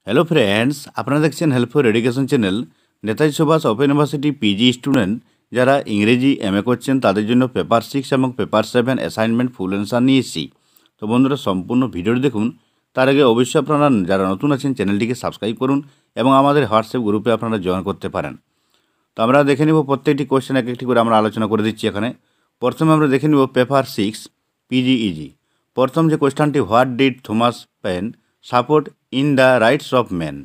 Hello friends, আপনারা দেখছেন helpful education channel. Netaji Subhash open university PG student যারা ইংরেজি এমএ করছেন তাদের জন্য পেপার 6 এবং পেপার 7 অ্যাসাইনমেন্ট ফুল অ্যান্সার নিয়ে এসেছি। তো বন্ধুরা, সম্পূর্ণ ভিডিওটি দেখুন। তার আগে অবশ্যই আপনারা যারা নতুন আছেন চ্যানেলটিকে সাবস্ক্রাইব করুন এবং আমাদের হোয়াটসঅ্যাপ গ্রুপে আপনারা জয়েন করতে পারেন। তো আমরা দেখে নিব প্রত্যেকটি কোয়েশ্চেন এক একটি করে আমরা আলোচনা করে দিচ্ছি এখানে। প্রথমে আমরা দেখে নিব পেপার 6 পিজিইজি। প্রথম যে কোয়েশ্চেনটি, what did Thomas Paine support in the rights of man.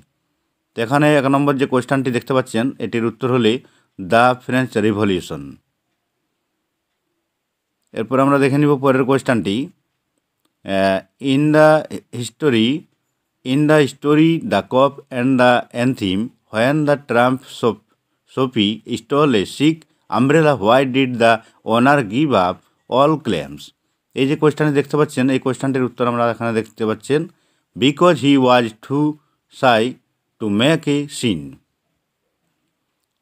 তো এখানে 1 নম্বর যে কোয়েশ্চেনটি দেখতে পাচ্ছেন এটির উত্তর হলে দ্য ফ্রেঞ্চ রিভলিউশন। এরপর আমরা দেখে নিব পরের কোয়েশ্চেনটি, in the story the cop and the anthem when the tramp Soapy stole a silk umbrella why did the owner give up all claims. এই যে কোয়েশ্চেনটি দেখতে পাচ্ছেন এই কোয়েশ্চেনটির উত্তর আমরা এখানে দেখতে পাচ্ছেন because he was too shy to make a scene.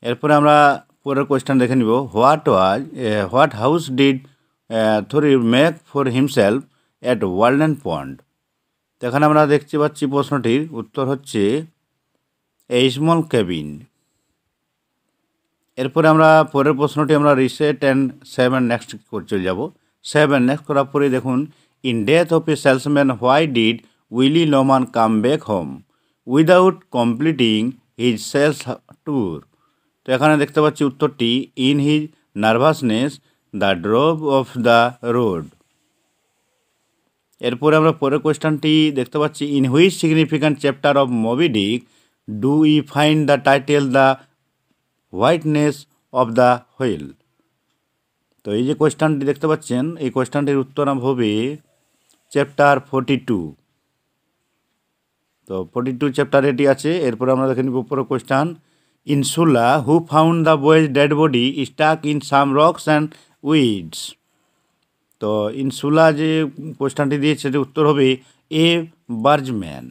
এরপরে আমরা পরের কোয়েশ্চেন দেখে নিব, what house did Thoreau make for himself at Walden Pond. তো এখানে আমরা দেখতে পাচ্ছি প্রশ্নটির উত্তর হচ্ছে এ স্মল কেবিন। এরপরে আমরা পরের প্রশ্নটি আমরা রিসেট অ্যান্ড 7 নেক্সট চলে যাব। 7 নেক্সট করার পরে দেখুন, in Death of a Salesman why did Willy Loman come back home without completing his sales tour. তো এখানে দেখতে পাচ্ছি উত্তরটি in his nervousness the drove of the road. এরপরে আমরা পরের কোয়েশ্চেনটি দেখতে পাচ্ছি, in which significant chapter of Moby Dick do we find the title the whiteness of the whale. তো এই যে কোয়েশ্চেনটি দেখতে পাচ্ছেন এই কোয়েশ্চেনটির উত্তর হবে চ্যাপ্টার 42। তো 42 চ্যাপ্টার এটি আছে। এরপর আমরা দেখে নিব পরের question, Insula who found the boy's dead body stuck in some rocks and weeds. তো ইনসুলা যে কোয়েশ্চেনটি দিয়েছে সেটির উত্তর হবে এ বার্জম্যান।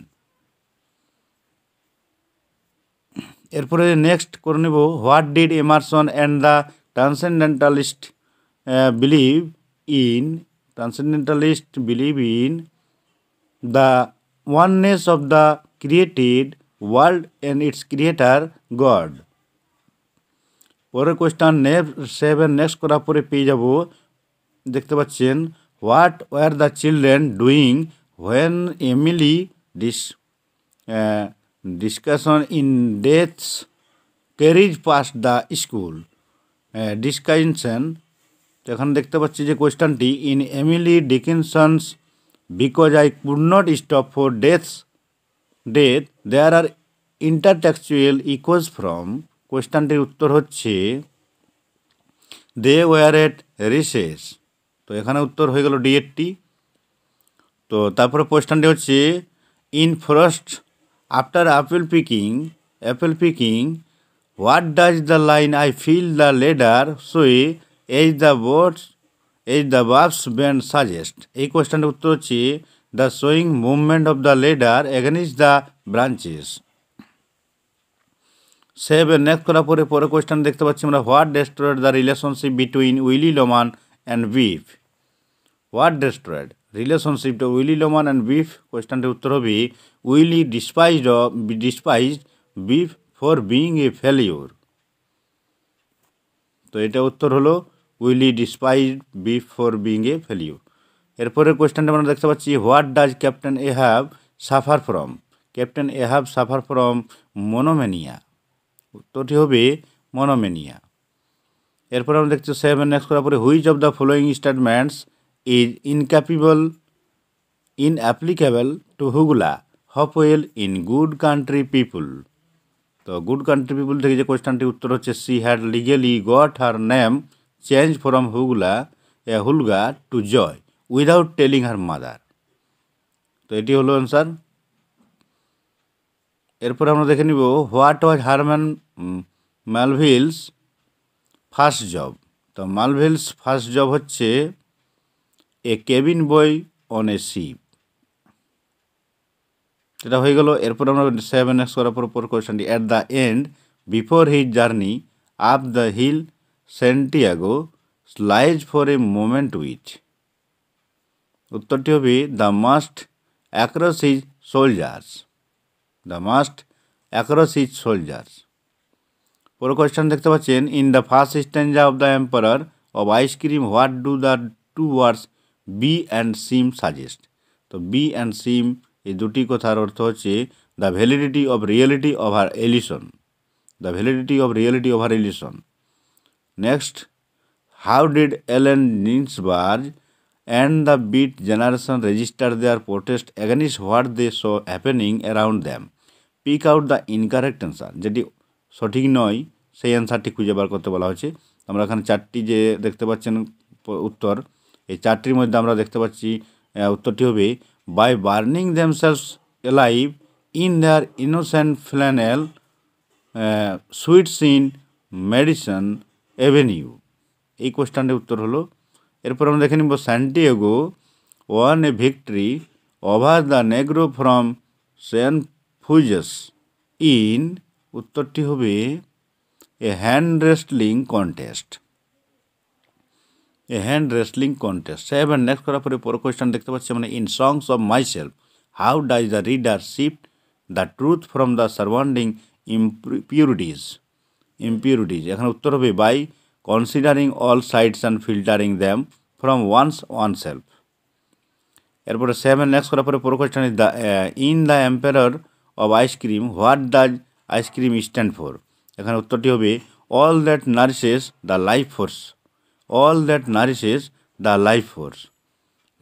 এরপরে নেক্সট করে নেব, what did Emerson and the transcendentalist believe in the oneness of the created world and its creator God. পরের কোয়েশ্চেন 7 নেক্সট করার পরে পেয়ে যাব, দেখতে পাচ্ছেন, what were the children doing when Emily Dickinson in death's carriage passed the school discussion. তো এখানে দেখতে পাচ্ছি যে কোয়েশ্চেনটি, in Emily Dickinson's because I could not stop for death there are intertextual echoes from. কোয়েশ্চেনটির উত্তর হচ্ছে দে ওয়ার এট রিসেস। তো এখানে উত্তর হয়ে গেল ডি8টি। তো তারপরে কোয়েশ্চেনটি হচ্ছে, in Frost after apple picking what does the line I feel the ladder sway as the boughs bend suggest. এই কোয়েশ্চেনটির উত্তর হচ্ছে the swaying movement of the ladder against the branches. 7 next করার পরে কোয়েশ্চেন দেখতে পাচ্ছি আমরা, what destroyed the relationship between Willy Loman and Biff. What destroyed relationship Willy Loman and Biff. কোয়েশ্চেনটির উত্তর হবে Willy despised Biff for being a failure. তো এটা উত্তর হলো Willy despised Biff for being a failure. এরপরে কোয়েশ্চেনটা আমরা দেখতে পাচ্ছি, what does Captain Ahab suffer from. Captain Ahab suffer from monomania. উত্তরটি হবে মনোম্যানিয়া। এরপর আমরা দেখছি 7 নেক্সট করার পরে, which of the following statements is inapplicable to হুগলা Hopewell in Good Country People. তো গুড কান্ট্রি পিপুল থেকে যে কোয়েশ্চেনটির উত্তর হচ্ছে, she had legally got her name change from Hulga to Joy without telling her mother. তো এটি হলো অ্যান্সার। এরপর আমরা দেখে নিব, what was Herman Melville's first job. তো মালভিলস ফার্স্ট জব হচ্ছে a cabin boy on a ship. এটা হয়ে গেল। এরপর আমরা 7 নেক্সট করার পর কোয়েশ্চেনটি, at the end before his journey up the hill Santiago slides for a moment with. উত্তরটি হবে the mast across his shoulders. The mast across his shoulders. পরে কোয়েশ্চেন দেখতে পাচ্ছেন, in the first stanza of the emperor of ice cream what do the two words be and seem suggest. তো be and seem এই দুটি কথার অর্থ হচ্ছে the validity of reality over এলিশন, the validity of reality over illusion. Next, how did Allen Ginsberg and the Beat generation register their protest against what they saw happening around them? Pick out the incorrect answer, যেটি সঠিক নয় সেই অ্যান্সারটি খুঁজে বার করতে বলা হয়েছে। আমরা এখানে চারটি যে দেখতে পাচ্ছেন উত্তর, এই চারটির মধ্যে আমরা দেখতে পাচ্ছি উত্তরটি হবে by burning themselves alive in their innocent flannel suits in Madison Avenue. এই কোয়েশ্চনটির উত্তর হলো। এরপর আমরা দেখে নিব Santiago won a victory over the Negro from Cienfuegos in, উত্তরটি হবে a hand wrestling contest, a hand wrestling contest. Seven next করার পরে পর কোয়েশ্চন দেখতে পাচ্ছি মানে in songs of myself how does the reader shift the truth from the surrounding ইম্পিউরিটিজ, ইম্পিউরিটিজ। এখানে উত্তর হবে by considering all sides and filtering them from oneself. এরপরে সেভেন নেক্সট করার পরে পরে question is the in the emperor of ice cream what does ice cream stand for. এখানে উত্তরটি হবে all that nourishes the life force, all that nourishes the life force.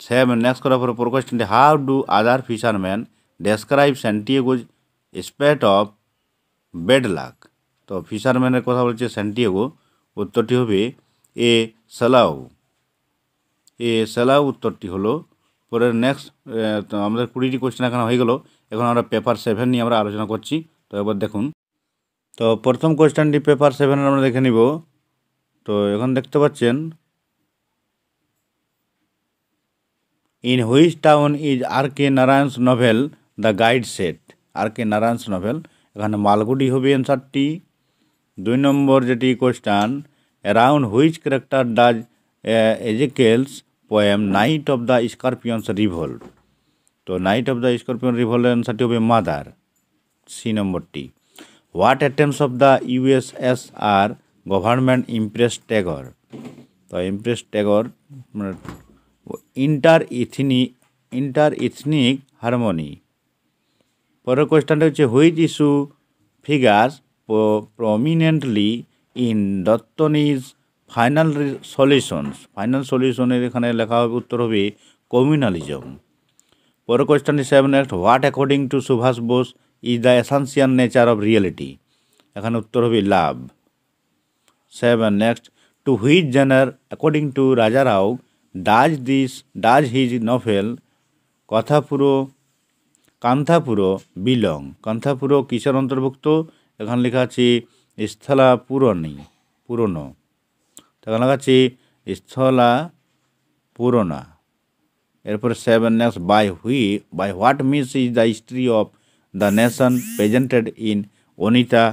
Seven next করার পরে পরে কোয়েশ্চনটি how do other fisherman describe Santiago's spell of bad luck. তো ফিশারম্যানের কথা বলছে স্যান্টিয়াগো, উত্তরটি হবে এ সালাউ, এ সালাউ উত্তরটি হলো। পরে নেক্সট আমাদের 20টি কোয়েশ্চেন এখানে হয়ে গেল। এখন আমরা পেপার 7 নিয়ে আমরা আলোচনা করছি। তো এবার দেখুন, তো প্রথম কোয়েশ্চেনটি পেপার 7 আমরা দেখে নিব। তো এখন দেখতে পাচ্ছেন in which town is R K Narayan's novel the guide set, R K Narayan's novel, এখানে মালগুড়ি হবে অ্যান্সারটি। 2 নম্বর যেটি question, around which character does Ezekiel's poem night of the scorpions revolve. তো নাইট অফ দ্য স্করপিয়ন রিভল্টের অ্যান্সারটি হবে মাদার, সি নম্বরটি। What attempts of the USSR government impress Tagore. তো impress Tagore inter ethnic harmony. পরের কোয়েশ্চনটা হচ্ছে which issue figures prominently in Dattani's final solutions. Final সলিউশনের এখানে লেখা হবে উত্তর হবে কমিউনালিজম। পরের কোয়েশ্চনটি 7 next, what according to Subhas Bose is the essential nature of reality. এখানে উত্তর হবে love. 7 next, to which genre according to Raja Rao does his novel Kanthapura belong. Kanthapura কিসের অন্তর্ভুক্ত, এখানে লেখা আছে স্থলা পুরনো, এখানে লেখা আছে স্থলা পুরনা। এরপরে 7 next, by what means is the history of the nation presented in Anita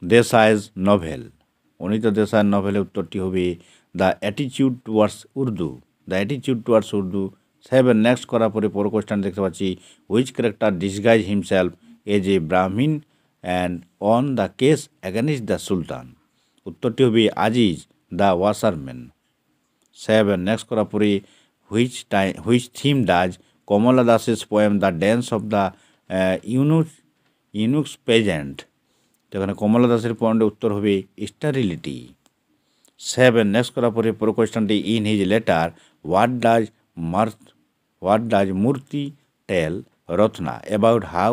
দেশাইজ novel. Anita দেশাইয়ের নভেলের উত্তরটি হবে the অ্যাটিচিউড towards Urdu, the অ্যাটিচিউড towards Urdu. 7 next করার পরে পর কোয়েশ্চন দেখতে পাচ্ছি which character disguise himself as a ব্রাহ্মিন and on the case against the সুলতান। উত্তরটি হবে Aziz the washerman. 7 next করার পরে হুইচ থিম ডাজ কমলা দাসের poem the dance of the eunuchs present. এখানে কমলা দাসের পোয়েমের উত্তর হবে স্টারিলিটি। 7 নেক্সট করার পরে পর কোয়েশ্চনটি in his letter what does Murthy tell Ratna about how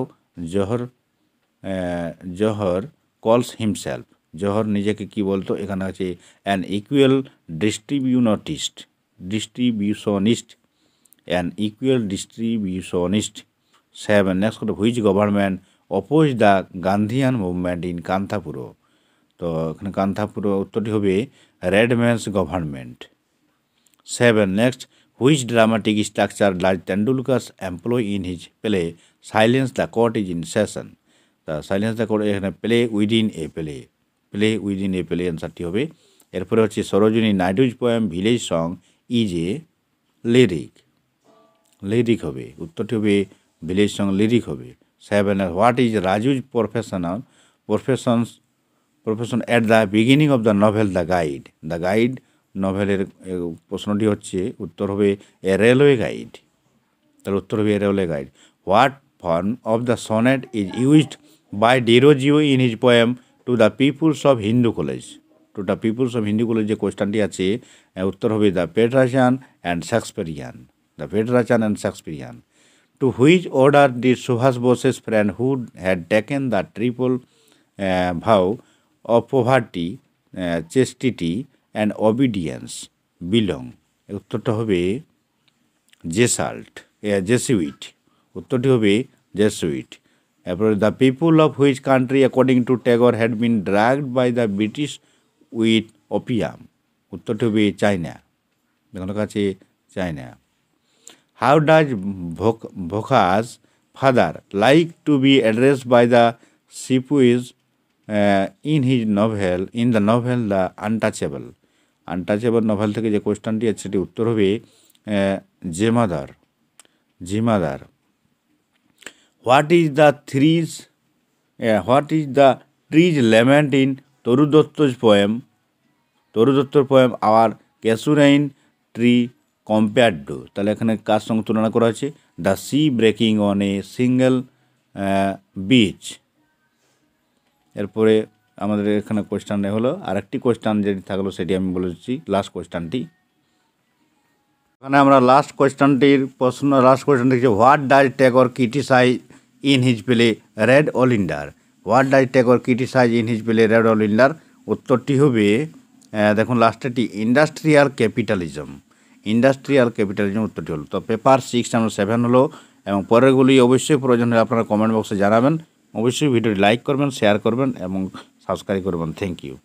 Jahar calls himself. Jahar নিজেকে কি বলতো, এখানে আছে an equal distributionist, an equal distributionist. 7 next করে which government oppose the Gandhian movement in Kanthapura. তো এখানে কান্থাপুরো উত্তরটি হবে red man's government. 7 next, which dramatic structure does Tendulkar employ in his play silence the court is in session. তা সাইলেন্স দ্য কোর্ট এখানে play within a play অ্যান্সারটি হবে। এরপরে হচ্ছে Sarojini Naidu's poem village song is a lyric হবে, উত্তরটি হবে ভিলেজ সং লিরিক হবে। 7. What is Raju's profession at the beginning of the novel The Guide? The Guide নভেলের প্রশ্নটি হচ্ছে উত্তর হবে এ রেলওয়ে গাইড। তাহলে উত্তর হবে a railway guide. What form of the sonnet is used by Derozio in his poem to the pupils of Hindu college? To the pupils of Hindu college যে কোয়েশ্চানটি আছে উত্তর হবে the Petrarchan and Shakespearean. The Petrarchan and Shakespearean. To which order did Subhash Bose's friend who had taken the triple vow of poverty, chastity and obedience belong? উত্তরটা হবে Jesuit. উত্তরটি হবে Jesuit. এরপরে the people of which country according to Tagore had been drugged by the British with opium? উত্তরটি হবে China. দেখুন কাছে China. How does Bhoka's father like to be addressed by the sepoys in the novel The Untouchable? Untouchable novel থেকে যে কোয়েশ্চনটি আছে সেটি উত্তর হবে jemadar. What is the tree's lament in Toru দত্তর poem our casuarina tree compared to? তাহলে এখানে কার সঙ্গে তুলনা করা হচ্ছে? The sea breaking on a single beach. এরপরে আমাদের এখানে কোয়েশ্চান হলো আরেকটি কোয়েশ্চান যেটি থাকলো সেটি আমি বলেছি লাস্ট কোয়েশ্চানটি। এখানে আমরা লাস্ট কোয়েশ্চানটি হচ্ছে what does Tagore criticize in his play red oleander? What does Tagore criticize in his play red oleander? উত্তরটি হবে দেখুন লাস্টেরটি ইন্ডাস্ট্রিয়াল ক্যাপিটালিজম উত্তরটি হলো। তো পেপার 6 এবং 7 হলো, এবং পরেরগুলি অবশ্যই প্রয়োজন হলে আপনারা কমেন্ট বক্সে জানাবেন। অবশ্যই ভিডিওটি লাইক করবেন, শেয়ার করবেন এবং সাবস্ক্রাইব করবেন। Thank you.